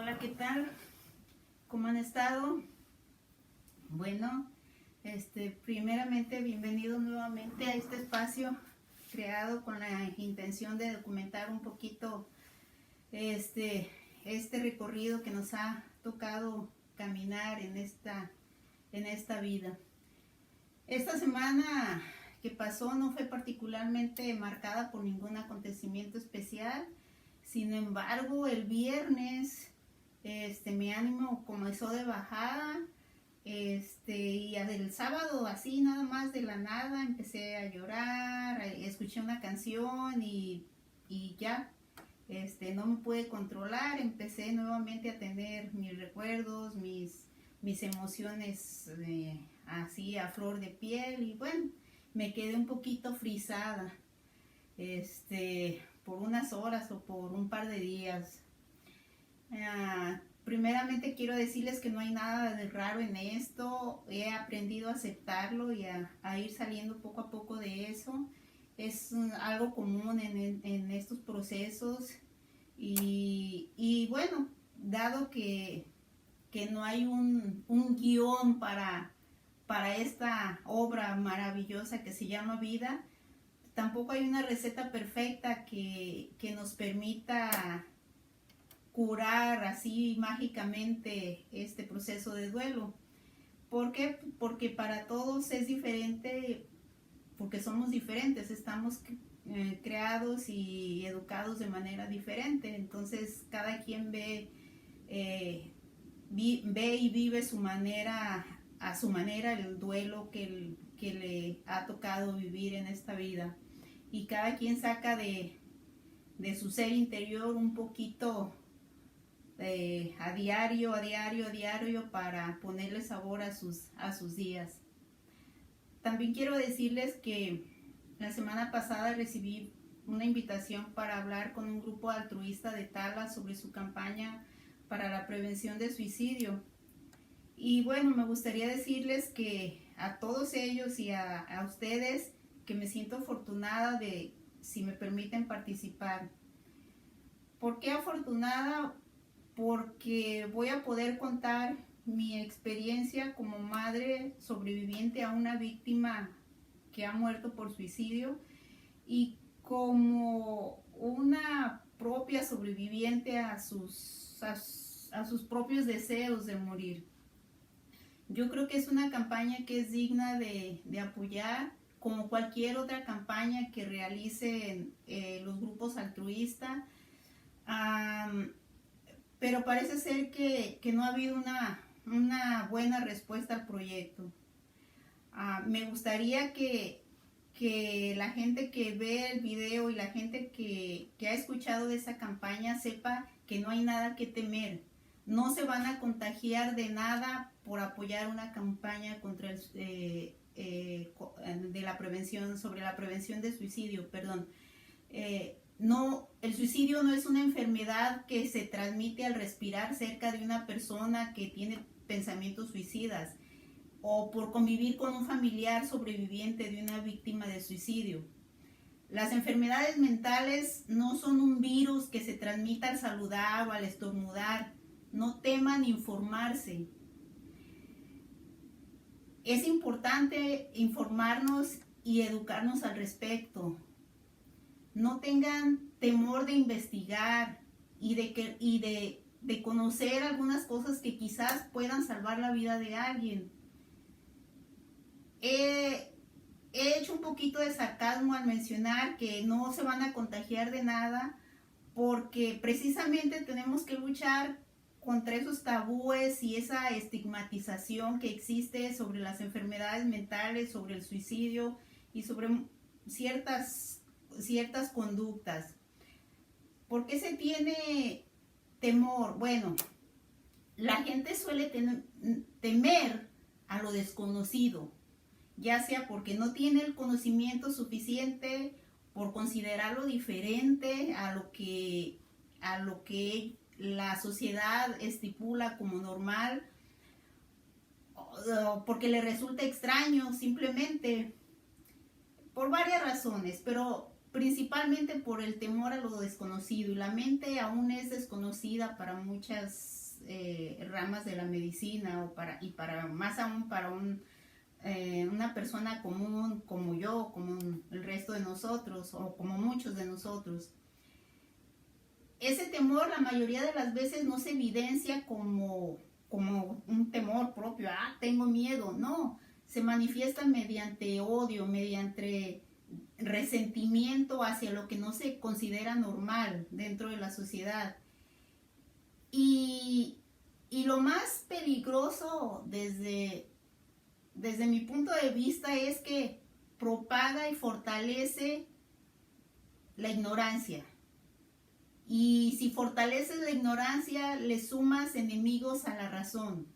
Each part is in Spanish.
Hola, ¿qué tal? ¿Cómo han estado? Bueno, primeramente bienvenidos nuevamente a este espacio creado con la intención de documentar un poquito este recorrido que nos ha tocado caminar en esta vida. Esta semana que pasó no fue particularmente marcada por ningún acontecimiento especial. Sin embargo, el viernes mi ánimo comenzó de bajada, y el sábado así nada más de la nada empecé a llorar, escuché una canción y ya, no me pude controlar, empecé nuevamente a tener mis recuerdos, mis emociones así a flor de piel y bueno, me quedé un poquito frisada, por unas horas o por un par de días. Primeramente quiero decirles que no hay nada de raro en esto, he aprendido a aceptarlo y a ir saliendo poco a poco de eso. Es algo común en estos procesos y bueno, dado que no hay un guión para esta obra maravillosa que se llama vida, tampoco hay una receta perfecta que nos permita curar así mágicamente este proceso de duelo. ¿Por qué? Porque para todos es diferente, porque somos diferentes, estamos creados y educados de manera diferente. Entonces cada quien ve y vive a su manera el duelo que le ha tocado vivir en esta vida. Y cada quien saca de su ser interior un poquito a diario para ponerle sabor a sus días. También quiero decirles que la semana pasada recibí una invitación para hablar con un grupo altruista de Tala sobre su campaña para la prevención de suicidio. Y bueno, me gustaría decirles que a todos ellos y a ustedes que me siento afortunada de, si me permiten, participar. ¿Por qué afortunada? Porque voy a poder contar mi experiencia como madre sobreviviente a una víctima que ha muerto por suicidio y como una propia sobreviviente a sus propios deseos de morir. Yo creo que es una campaña que es digna de apoyar, como cualquier otra campaña que realicen los grupos altruistas. Pero parece ser que no ha habido una buena respuesta al proyecto. Me gustaría que la gente que ve el video y la gente que ha escuchado de esa campaña sepa que no hay nada que temer. No se van a contagiar de nada por apoyar una campaña contra de la prevención, sobre la prevención de suicidio, perdón. No, el suicidio no es una enfermedad que se transmite al respirar cerca de una persona que tiene pensamientos suicidas o por convivir con un familiar sobreviviente de una víctima de suicidio. Las enfermedades mentales no son un virus que se transmita al saludar o al estornudar. No teman informarse. Es importante informarnos y educarnos al respecto. No tengan temor de investigar y de conocer algunas cosas que quizás puedan salvar la vida de alguien. He hecho un poquito de sarcasmo al mencionar que no se van a contagiar de nada, porque precisamente tenemos que luchar contra esos tabúes y esa estigmatización que existe sobre las enfermedades mentales, sobre el suicidio y sobre ciertas conductas. ¿Por qué se tiene temor? Bueno, la gente suele temer a lo desconocido, ya sea porque no tiene el conocimiento suficiente, por considerarlo diferente a lo que la sociedad estipula como normal, o porque le resulta extraño simplemente, por varias razones, pero principalmente por el temor a lo desconocido, y la mente aún es desconocida para muchas ramas de la medicina, y para más aún para una persona común como yo, como el resto de nosotros o como muchos de nosotros. Ese temor la mayoría de las veces no se evidencia como un temor propio, tengo miedo, no, se manifiesta mediante odio, mediante resentimiento hacia lo que no se considera normal dentro de la sociedad. Y lo más peligroso desde mi punto de vista es que propaga y fortalece la ignorancia. Y si fortaleces la ignorancia, le sumas enemigos a la razón.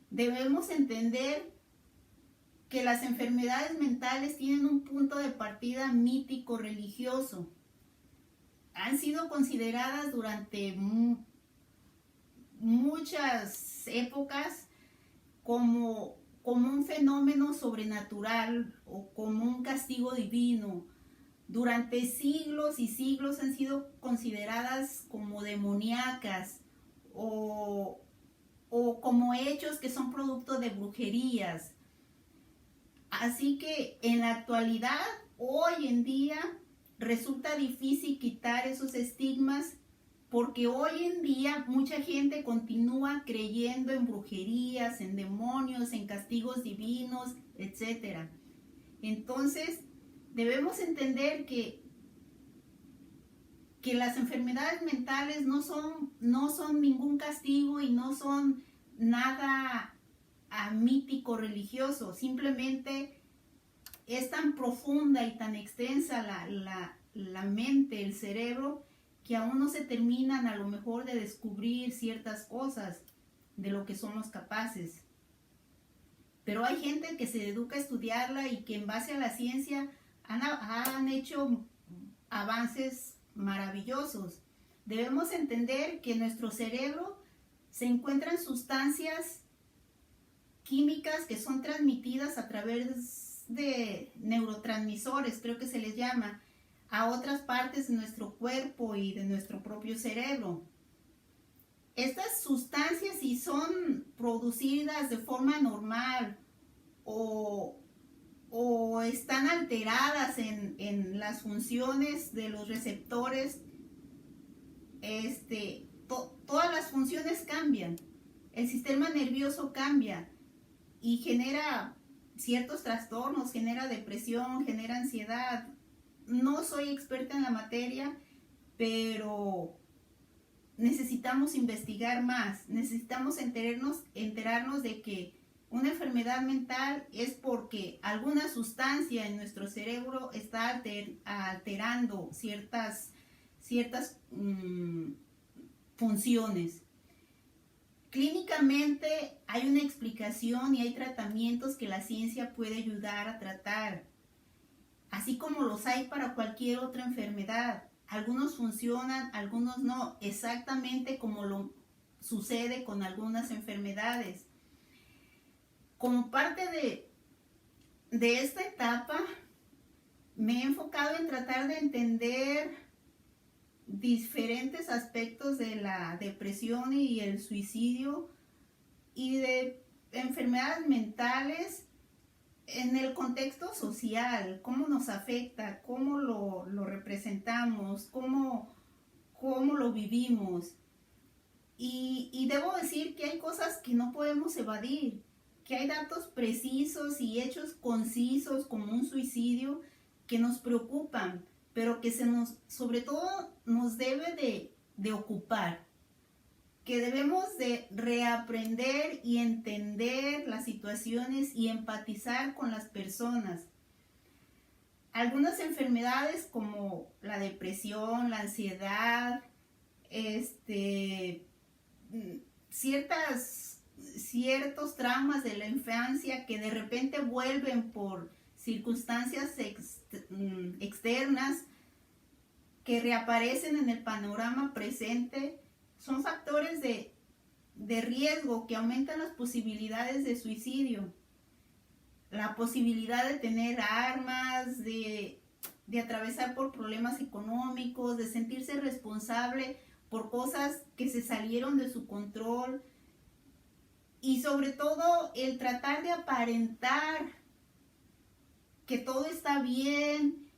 Debemos entender que las enfermedades mentales tienen un punto de partida mítico religioso. Han sido consideradas durante muchas épocas como un fenómeno sobrenatural o como un castigo divino. Durante siglos y siglos han sido consideradas como demoníacas o como hechos que son producto de brujerías. Así que en la actualidad, hoy en día, resulta difícil quitar esos estigmas, porque hoy en día mucha gente continúa creyendo en brujerías, en demonios, en castigos divinos, etc. Entonces, debemos entender que las enfermedades mentales no son ningún castigo y no son nada mítico religioso. Simplemente es tan profunda y tan extensa la mente, el cerebro, que aún no se terminan a lo mejor de descubrir ciertas cosas de lo que somos capaces. Pero hay gente que se educa a estudiarla y que en base a la ciencia han hecho avances maravillosos. Debemos entender que en nuestro cerebro se encuentran sustancias químicas que son transmitidas a través de neurotransmisores, creo que se les llama, a otras partes de nuestro cuerpo y de nuestro propio cerebro. Estas sustancias, si son producidas de forma normal o están alteradas en las funciones de los receptores, todas las funciones cambian, el sistema nervioso cambia y genera ciertos trastornos, genera depresión, genera ansiedad. No soy experta en la materia, pero necesitamos investigar más, necesitamos enterarnos de que una enfermedad mental es porque alguna sustancia en nuestro cerebro está alterando ciertas funciones. Clínicamente hay una explicación y hay tratamientos que la ciencia puede ayudar a tratar, así como los hay para cualquier otra enfermedad. Algunos funcionan, algunos no, exactamente como lo sucede con algunas enfermedades. Como parte de esta etapa, me he enfocado en tratar de entender diferentes aspectos de la depresión y el suicidio y de enfermedades mentales en el contexto social, cómo nos afecta, cómo lo representamos, cómo lo vivimos. Y debo decir que hay cosas que no podemos evadir, que hay datos precisos y hechos concisos como un suicidio que nos preocupan, pero que sobre todo nos debe de ocupar, que debemos de reaprender y entender las situaciones y empatizar con las personas. Algunas enfermedades como la depresión, la ansiedad, ciertos traumas de la infancia que de repente vuelven por circunstancias externas que reaparecen en el panorama presente, son factores de riesgo que aumentan las posibilidades de suicidio. La posibilidad de tener armas, de de atravesar por problemas económicos, de sentirse responsable por cosas que se salieron de su control, y sobre todo el tratar de aparentar que todo está bien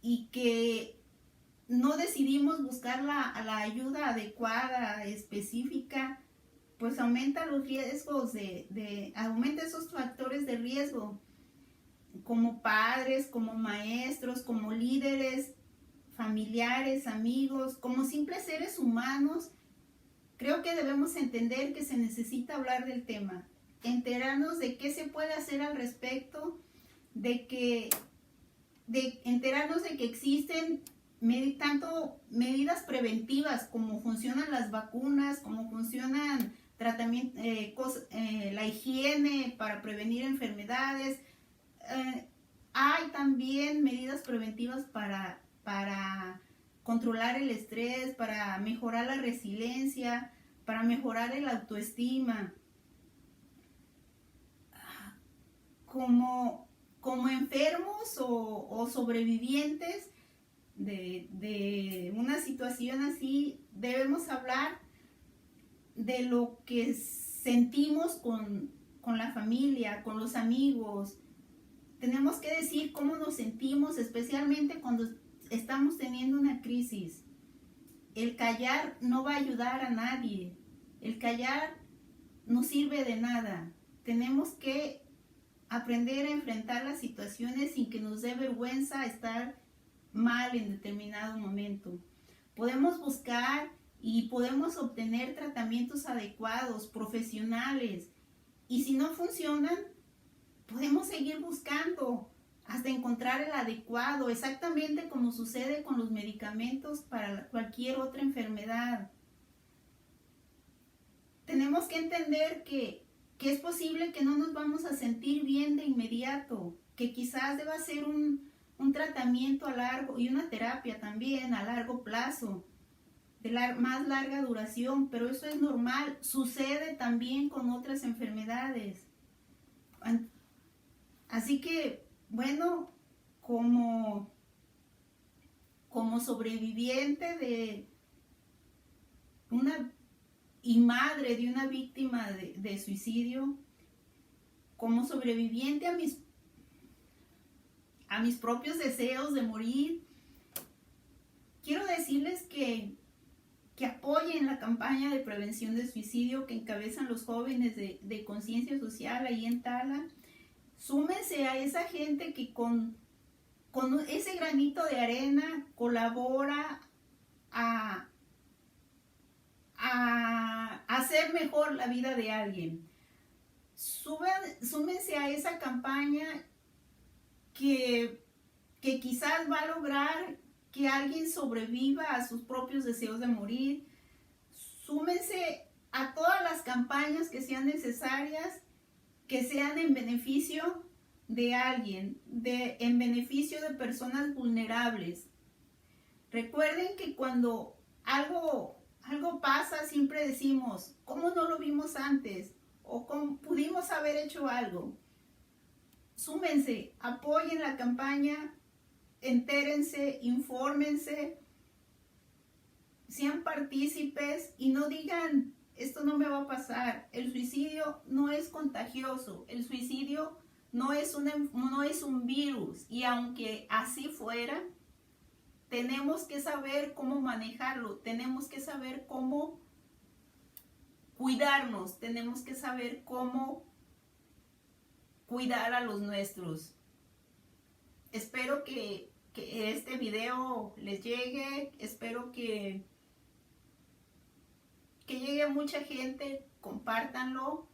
y que no decidimos buscar la ayuda adecuada, específica, pues aumenta los riesgos aumenta esos factores de riesgo, como padres, como maestros, como líderes, familiares, amigos, como simples seres humanos. Creo que debemos entender que se necesita hablar del tema, enterarnos de qué se puede hacer al respecto, enterarnos de que existen tanto medidas preventivas, como funcionan las vacunas, como funcionan la higiene para prevenir enfermedades. Hay también medidas preventivas para controlar el estrés, para mejorar la resiliencia, para mejorar el autoestima. Como enfermos o sobrevivientes de una situación así, debemos hablar de lo que sentimos con la familia, con los amigos. Tenemos que decir cómo nos sentimos, especialmente cuando estamos teniendo una crisis. El callar no va a ayudar a nadie. El callar no sirve de nada. Tenemos que aprender a enfrentar las situaciones sin que nos dé vergüenza estar mal en determinado momento. Podemos buscar y podemos obtener tratamientos adecuados, profesionales, y si no funcionan, podemos seguir buscando hasta encontrar el adecuado, exactamente como sucede con los medicamentos para cualquier otra enfermedad. Tenemos que entender que es posible que no nos vamos a sentir bien de inmediato, que quizás deba ser un tratamiento a largo y una terapia también a largo plazo, de más larga duración, pero eso es normal, sucede también con otras enfermedades. Así que, bueno, como sobreviviente de una y madre de una víctima de suicidio, como sobreviviente a mis propios deseos de morir, quiero decirles que apoyen la campaña de prevención del suicidio que encabezan los jóvenes de Conciencia Social ahí en Tala. Súmense a esa gente que con ese granito de arena colabora a hacer mejor la vida de alguien. Súmense a esa campaña que quizás va a lograr que alguien sobreviva a sus propios deseos de morir. Súmense a todas las campañas que sean necesarias, que sean en beneficio de alguien, en beneficio de personas vulnerables. Recuerden que cuando algo pasa, siempre decimos, ¿cómo no lo vimos antes? O ¿cómo pudimos haber hecho algo? Súmense, apoyen la campaña, entérense, infórmense, sean partícipes y no digan, esto no me va a pasar. El suicidio no es contagioso, el suicidio no es un virus, y aunque así fuera, tenemos que saber cómo manejarlo, tenemos que saber cómo cuidarnos, tenemos que saber cómo cuidar a los nuestros. Espero que este video les llegue, espero que llegue a mucha gente, compártanlo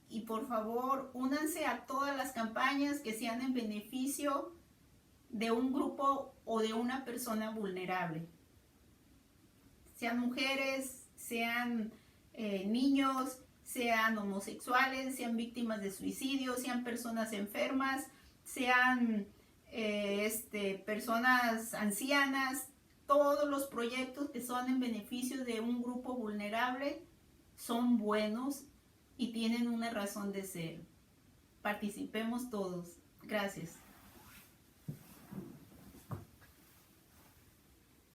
y por favor únanse a todas las campañas que sean en beneficio de un grupo o de una persona vulnerable. Sean mujeres, sean niños, sean homosexuales, sean víctimas de suicidio, sean personas enfermas, sean personas ancianas. Todos los proyectos que son en beneficio de un grupo vulnerable son buenos y tienen una razón de ser. Participemos todos. Gracias.